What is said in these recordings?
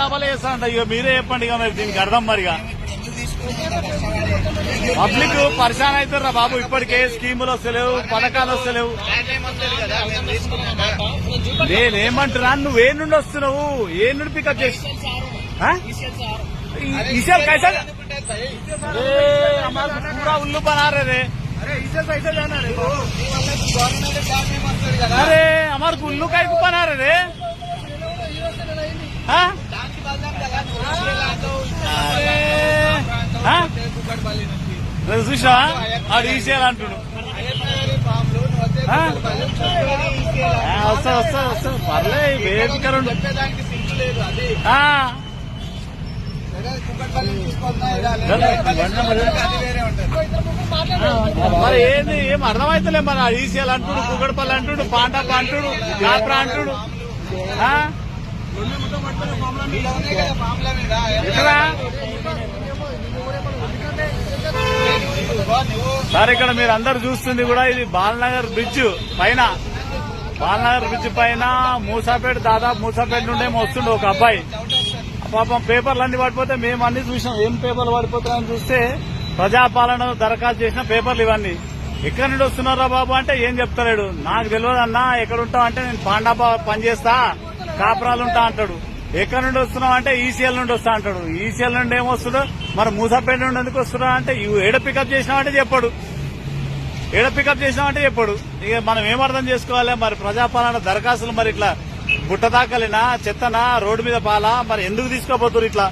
పాండాబాలే చేస్తారంట. ఇక మీరే చెప్పండి ఇక మరి దీనికి అర్థం మరిగా. పబ్లిక్ పరిశాన్ అవుతారా బాబు, ఇప్పటికే స్కీములు వస్తలేవు, పథకాలు వస్తలేవు. నేనేమంటున్నా, నువ్వు ఏ నుండి వస్తున్నావు, ఏ నుండి పికప్ చేసి ఈసీఎల్ कैसा हमारा पूरा उल्लू बना रहे थे. अरे हमारे उल्लू का बना रहे थे. చూసా ఆడు ఈసీఎల్ అంటుడు. వస్తా వస్తా వస్తా పర్లే వేదికరుండు. మరి ఏంది ఏం అర్థమైతలే. మరి ఈసీఎల్ అంటుడు, కుక్కడపల్లి అంటుడు, పాండాప అంటుడు, కాప్రా అంటుడు. సార్ ఇక్కడ మీరు అందరు చూస్తుంది కూడా ఇది బాలనగర్ బ్రిడ్జ్ పైన, బాలనగర్ బ్రిడ్జ్ పైన మూసాపేట, దాదాపు మూసాపేట నుండే వస్తుండే ఒక అబ్బాయి. పాపం పేపర్లు అన్ని పడిపోతే మేము అన్ని చూసాం. ఏం పేపర్లు పడిపోతాయని చూస్తే ప్రజాపాలన దరఖాస్తు చేసిన పేపర్లు ఇవన్నీ. ఎక్కడి నుండి వస్తున్నారా బాబు అంటే ఏం చెప్తలేడు. నాకు తెలియదు అన్నా, ఎక్కడుంటావు అంటే నేను పాండాపా పనిచేస్తా, కాపురాలు ఉంటా అంటాడు. ఎక్కడి నుండి వస్తున్నావు అంటే ఈసీఎల్ నుండి వస్తా అంటాడు. ఈసీఎల్ నుండి ఏమొస్తుడో మరి మూసాపేట నుండి ఎందుకు వస్తున్నా అంటే ఏడ పికప్ చేసినామంటే చెప్పాడు, ఏడ పికప్ చేసినామంటే చెప్పాడు. ఇక మనం ఏమర్థం చేసుకోవాలి మరి. ప్రజాపాలన దరఖాస్తులు మరి ఇట్లా బుట్ట దాకలినా, చెత్తనా, రోడ్డు మీద పాలా, మరి ఎందుకు తీసుకోబోతున్నారు ఇట్లా?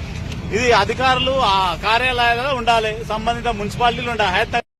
ఇది అధికారులు ఆ కార్యాలయాలలో ఉండాలి, సంబంధిత మున్సిపాలిటీలు ఉండాలి.